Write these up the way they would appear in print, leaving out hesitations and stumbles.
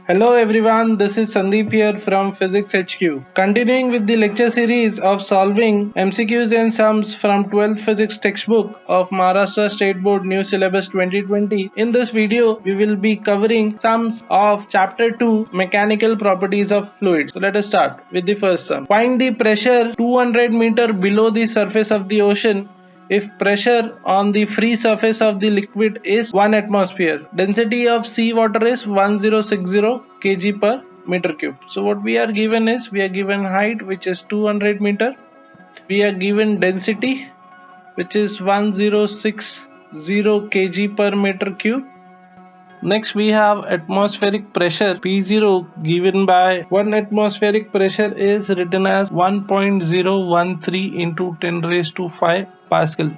Hello everyone, this is Sandeep here from Physics HQ. Continuing with the lecture series of solving MCQs and sums from 12th Physics textbook of Maharashtra State Board New Syllabus 2020. In this video, we will be covering sums of Chapter 2 Mechanical Properties of Fluids. So let us start with the first sum. Find the pressure 200 meter below the surface of the ocean if pressure on the free surface of the liquid is 1 atmosphere. Density of sea water is 1060 kg per meter cube. So what we are given is, we are given height which is 200 meter. We are given density which is 1060 kg per meter cube. Next we have atmospheric pressure P0 given by 1 atmospheric pressure is written as 1.013 into 10 raised to 5 Pascal,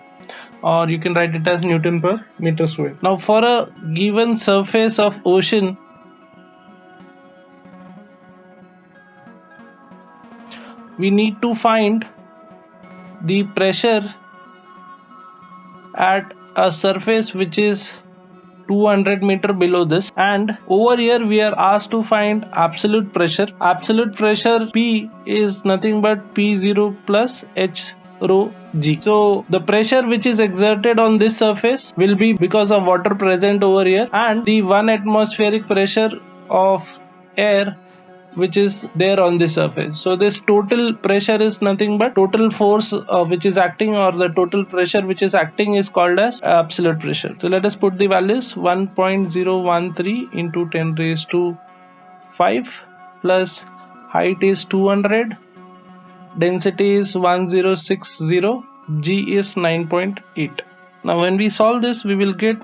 or you can write it as Newton per meter square. Now for a given surface of ocean, we need to find the pressure at a surface which is 200 meter below this, and over here we are asked to find absolute pressure. Absolute pressure P is nothing but P0 plus H rho G. So the pressure which is exerted on this surface will be because of water present over here, and the 1 atmospheric pressure of air which is there on the surface. So this total pressure is nothing but total force which is acting, or the total pressure which is acting is called as absolute pressure. So let us put the values. 1.013 into 10 raised to 5 plus height is 200, density is 1060, G is 9.8. Now when we solve this, we will get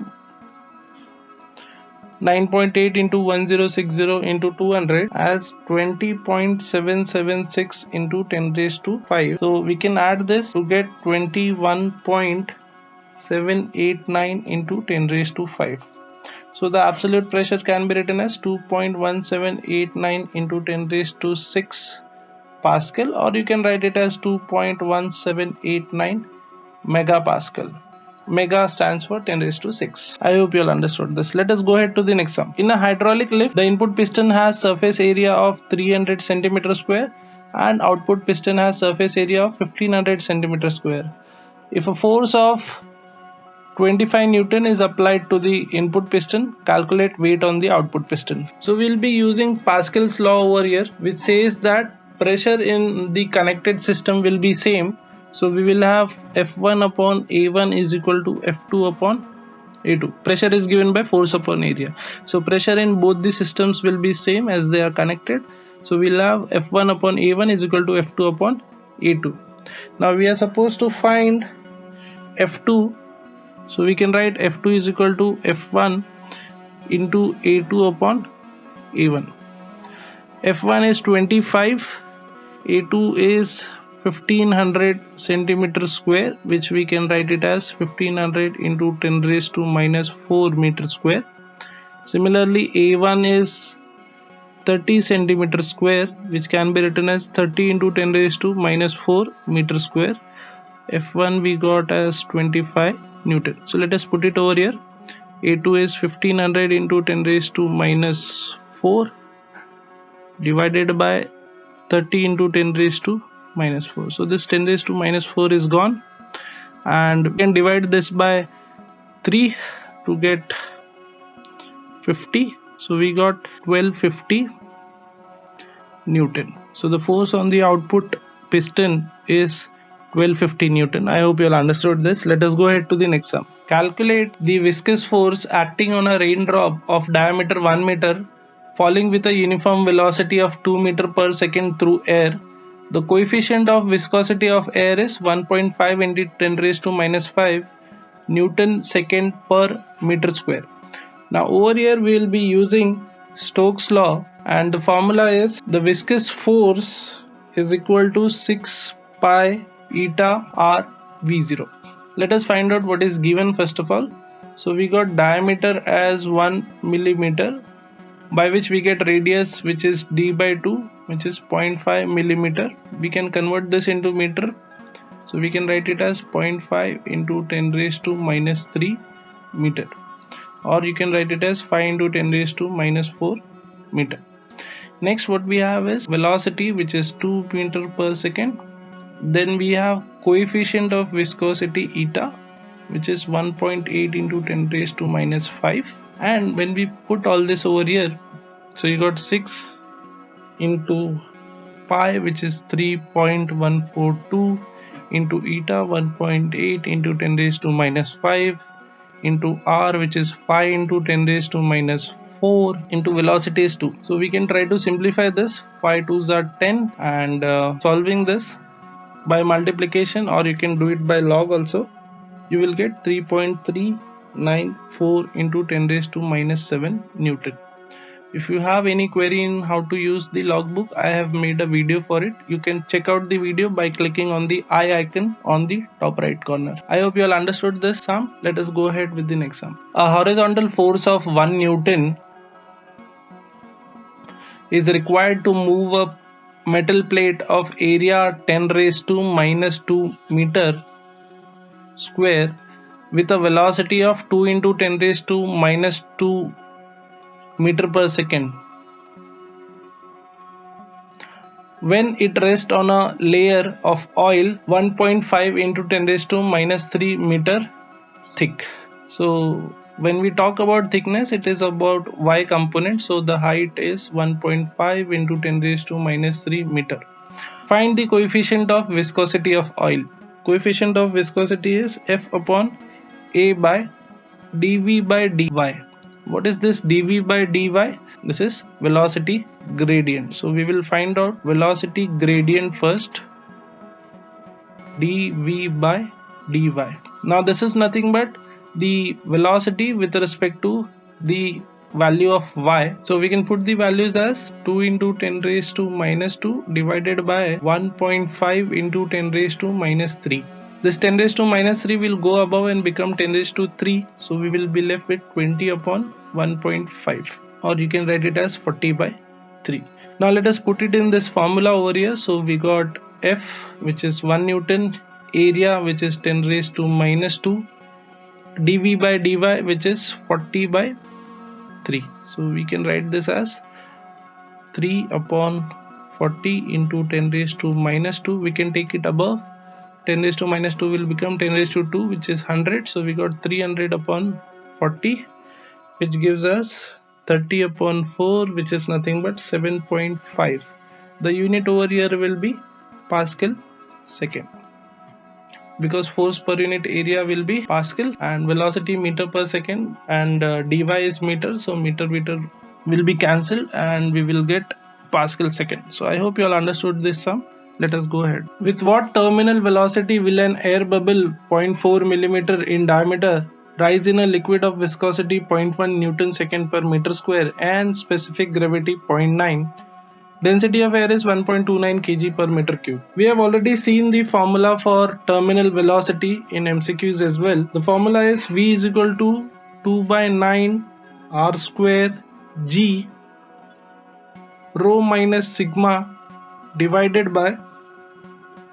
9.8 into 1060 into 200 as 20.776 into 10 raised to 5. So we can add this to get 21.789 into 10 raised to 5. So the absolute pressure can be written as 2.1789 into 10 raised to 6 Pascal, or you can write it as 2.1789 megapascal. Mega stands for 10 raised to 6. I hope you all understood this. Let us go ahead to the next sum. In a hydraulic lift, the input piston has surface area of 300 cm square and output piston has surface area of 1500 cm square. If a force of 25 Newton is applied to the input piston, calculate weight on the output piston. So we will be using Pascal's law over here, which says that pressure in the connected system will be same. So we will have F1 upon A1 is equal to F2 upon A2. Pressure is given by force upon area. So pressure in both the systems will be same as they are connected. So we'll have F1 upon A1 is equal to F2 upon A2. Now we are supposed to find F2. So we can write F2 is equal to F1 into A2 upon A1. F1 is 25, A2 is 1500 centimeter square, which we can write it as 1500 into 10 raised to minus 4 meter square. Similarly, A1 is 30 centimeter square, which can be written as 30 into 10 raised to minus 4 meter square. F1 we got as 25 Newton. So let us put it over here. A2 is 1500 into 10 raised to minus 4 divided by 30 into 10 raised to minus 4. So this 10 raised to minus 4 is gone, and we can divide this by 3 to get 50. So we got 1250 Newton. So the force on the output piston is 1250 Newton. I hope you all understood this. Let us go ahead to the next sum. Calculate the viscous force acting on a raindrop of diameter 1 meter falling with a uniform velocity of 2 meter per second through air. The coefficient of viscosity of air is 1.5 into 10 raised to minus 5 Newton second per meter square. Now over here we will be using Stokes law, and the formula is the viscous force is equal to 6 pi eta r v0. Let us find out what is given first of all. So we got diameter as 1 millimeter, by which we get radius which is d by 2, which is 0.5 millimeter. We can convert this into meter. So we can write it as 0.5 into 10 raised to minus 3 meter. or you can write it as 5 into 10 raised to minus 4 meter. Next what we have is velocity, which is 2 meter per second. Then we have coefficient of viscosity eta, which is 1.8 into 10 raised to minus 5. And when we put all this over here, so you got 6 into pi, which is 3.142 into eta 1.8 into 10 raised to minus 5 into r, which is 5 into 10 raised to minus 4 into velocity is 2. So we can try to simplify this. 5 2s are 10, and solving this by multiplication, or you can do it by log also, you will get 3.394 into 10 raised to minus 7 Newton. If you have any query in how to use the logbook, I have made a video for it. You can check out the video by clicking on the I icon on the top right corner. I hope you all understood this sum. Let us go ahead with the next sum. A horizontal force of 1 Newton is required to move a metal plate of area 10 raised to minus 2 meter square with a velocity of 2 into 10 raised to minus 2 meter per second when it rests on a layer of oil 1.5 into 10 raised to minus 3 meter thick. So when we talk about thickness, it is about y component, so the height is 1.5 into 10 raised to minus 3 meter. Find the coefficient of viscosity of oil. Coefficient of viscosity is F upon A by dV by dy. What is this dV by dy? This is velocity gradient. So we will find out velocity gradient first, dV by dy. Now this is nothing but the velocity with respect to the value of y. So we can put the values as 2 into 10 raised to minus 2 divided by 1.5 into 10 raised to minus 3. This 10 raised to minus 3 will go above and become 10 raised to 3. So we will be left with 20 upon 1.5, or you can write it as 40 by 3. Now let us put it in this formula over here. So we got F, which is 1 Newton, area, which is 10 raised to minus 2, dV by dy, which is 40 by 3. So we can write this as 3 upon 40 into 10 raised to minus 2. We can take it above. 10 raised to minus 2 will become 10 raised to 2, which is 100. So we got 300 upon 40, which gives us 30 upon 4, which is nothing but 7.5. The unit over here will be Pascal second, because force per unit area will be Pascal and velocity meter per second, and dy is meter, so meter will be cancelled and we will get Pascal second. So I hope you all understood this sum. Let us go ahead. With what terminal velocity will an air bubble 0.4 mm in diameter rise in a liquid of viscosity 0.1 Newton second per meter square and specific gravity 0.9? Density of air is 1.29 kg per meter cube. We have already seen the formula for terminal velocity in MCQs as well. The formula is V is equal to 2 by 9 r square g rho minus sigma divided by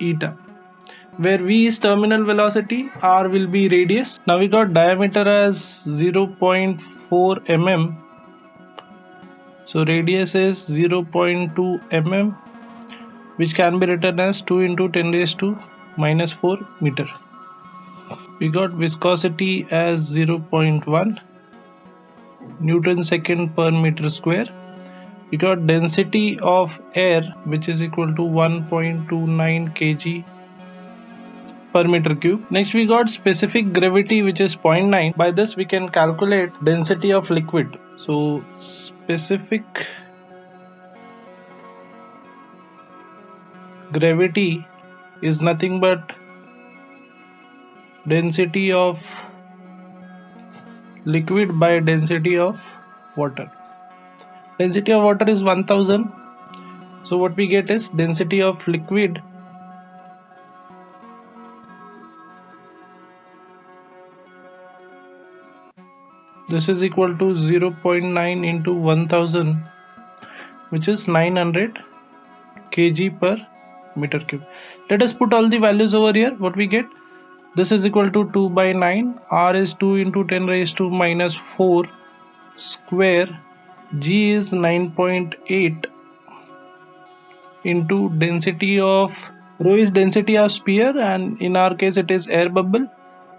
eta, where V is terminal velocity, r will be radius. Now we got diameter as 0.4 mm. So radius is 0.2 mm, which can be written as 2 into 10 raised to minus 4 meter. We got viscosity as 0.1 Newton second per meter square. We got density of air, which is equal to 1.29 kg per meter cube. Next we got specific gravity, which is 0.9. By this we can calculate density of liquid. So specific gravity is nothing but density of liquid by density of water. Density of water is 1000. So what we get is density of liquid this is equal to 0.9 into 1000, which is 900 kg per meter cube. Let us put all the values over here. What we get? This is equal to 2 by 9. R is 2 into 10 raised to minus 4 square G is 9.8 into density of rho is density of sphere, and in our case it is air bubble.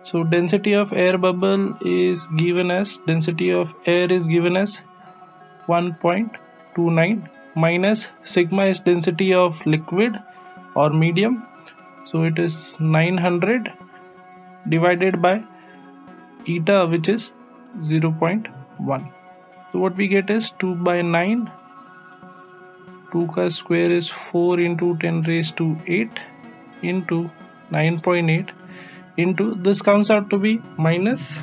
So density of air bubble is given as density of air is given as 1.29 minus sigma is density of liquid or medium, so it is 900 divided by eta, which is 0.1. So what we get is 2 by 9, 2 ka square is 4 into 10 raised to 8 into 9.8 into, this comes out to be minus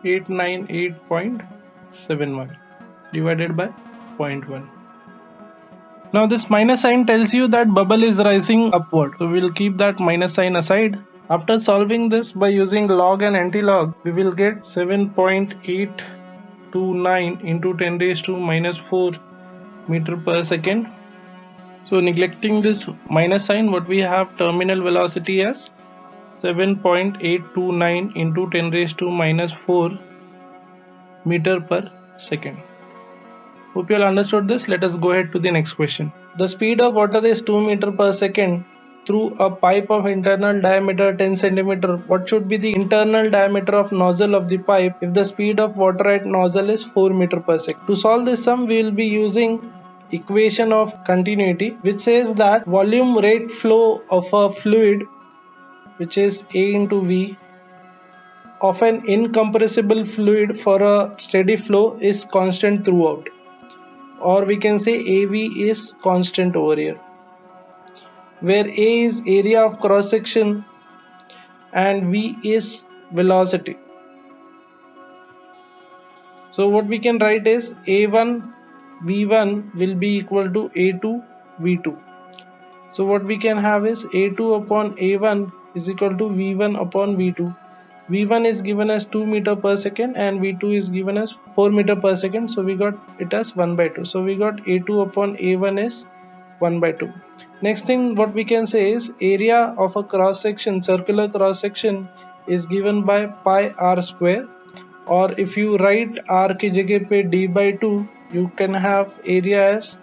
898.71 divided by 0.1. Now this minus sign tells you that bubble is rising upward, so we'll keep that minus sign aside. After solving this by using log and anti-log, we will get 7.829 into 10 raised to minus 4 meter per second. So neglecting this minus sign, what we have terminal velocity as 7.829 into 10 raised to minus 4 meter per second. Hope you all understood this. Let us go ahead to the next question. The speed of water is 2 meter per second through a pipe of internal diameter 10 centimeter. What should be the internal diameter of nozzle of the pipe if the speed of water at nozzle is 4 meter per second? To solve this sum, we will be using equation of continuity, which says that volume rate flow of a fluid, which is A into V, of an incompressible fluid for a steady flow is constant throughout, or we can say AV is constant over here, where A is area of cross section and V is velocity. So what we can write is A1 V1 will be equal to A2 V2. So what we can have is A2 upon A1 is equal to V1 upon V2. V1 is given as 2 meter per second and V2 is given as 4 meter per second. So we got it as 1 by 2. So we got A2 upon A1 is 1 by 2. Next thing what we can say is area of a cross section, circular cross section, is given by pi r square, or if you write r ki jagah pe d by 2, you can have area as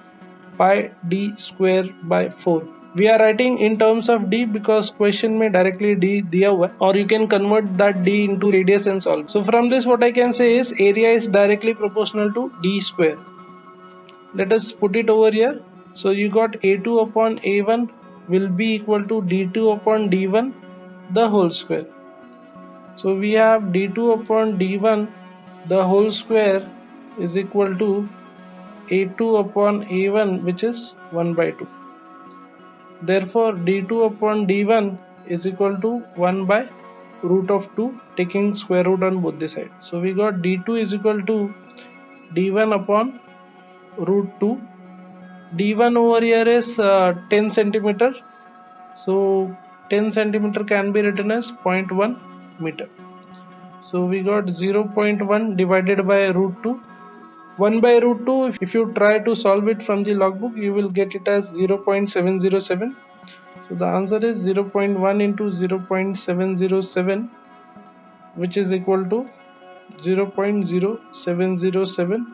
pi d square by 4. We are writing in terms of d because question में directly d दिया हुआ है, or you can convert that d into radius and solve. So from this what I can say is area is directly proportional to d square. Let us put it over here. So you got A2 upon A1 will be equal to D2 upon D1 the whole square. So we have D2 upon D1 the whole square is equal to A2 upon A1, which is 1 by 2. Therefore D2 upon D1 is equal to 1 by root of 2, taking square root on both the sides. So we got D2 is equal to D1 upon root 2. D1 over here is 10 centimeter. So 10 centimeter can be written as 0.1 meter. So we got 0.1 divided by root 2. 1 by root 2, if you try to solve it from the logbook, you will get it as 0.707. So the answer is 0.1 into 0.707, which is equal to 0.0707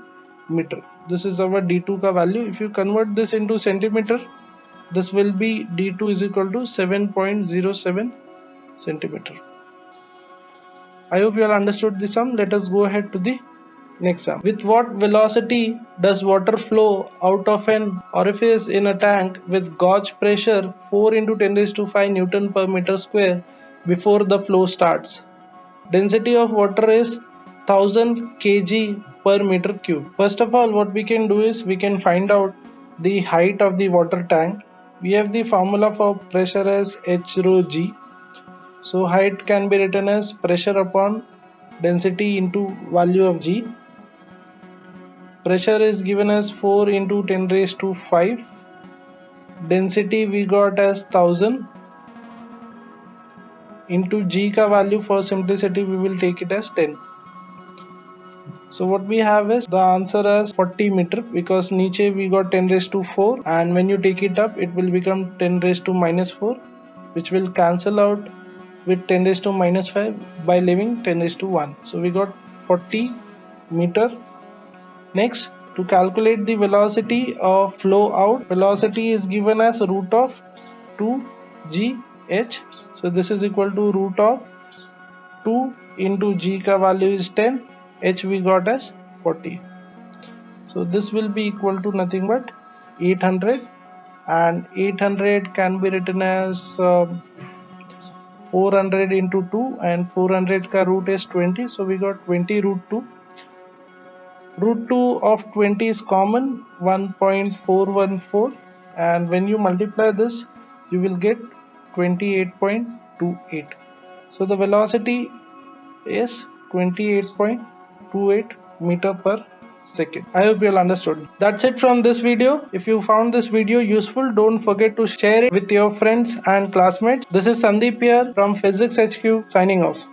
meter. This is our D2 ka value. If you convert this into centimeter, this will be D2 is equal to 7.07 centimeter. I hope you all understood the sum. Let us go ahead to the next sum. With what velocity does water flow out of an orifice in a tank with gauge pressure 4 into 10 raised to 5 Newton per meter square before the flow starts? Density of water is 1000 kg per meter cube. First of all, what we can do is we can find out the height of the water tank. We have the formula for pressure as H rho G. So height can be written as pressure upon density into value of G. Pressure is given as 4 into 10 raised to 5. Density we got as 1000 into G ka value, for simplicity we will take it as 10. So what we have is the answer as 40 meter, because niche we got 10 raised to 4, and when you take it up it will become 10 raised to minus 4, which will cancel out with 10 raised to minus 5 by leaving 10 raised to 1. So we got 40 meter. Next, To calculate the velocity of flow out, velocity is given as root of 2gh. So this is equal to root of 2 into g ka value is 10, h we got as 40. So this will be equal to nothing but 800, and 800 can be written as 400 into 2, and 400 ka root is 20, so we got 20 root 2. Root 2 of 20 is common, 1.414, and when you multiply this you will get 28.28. So the velocity is 28.28 meter per second. I hope you all understood. That's it from this video. If you found this video useful, don't forget to share it with your friends and classmates. This is Sandeep here from Physics HQ signing off.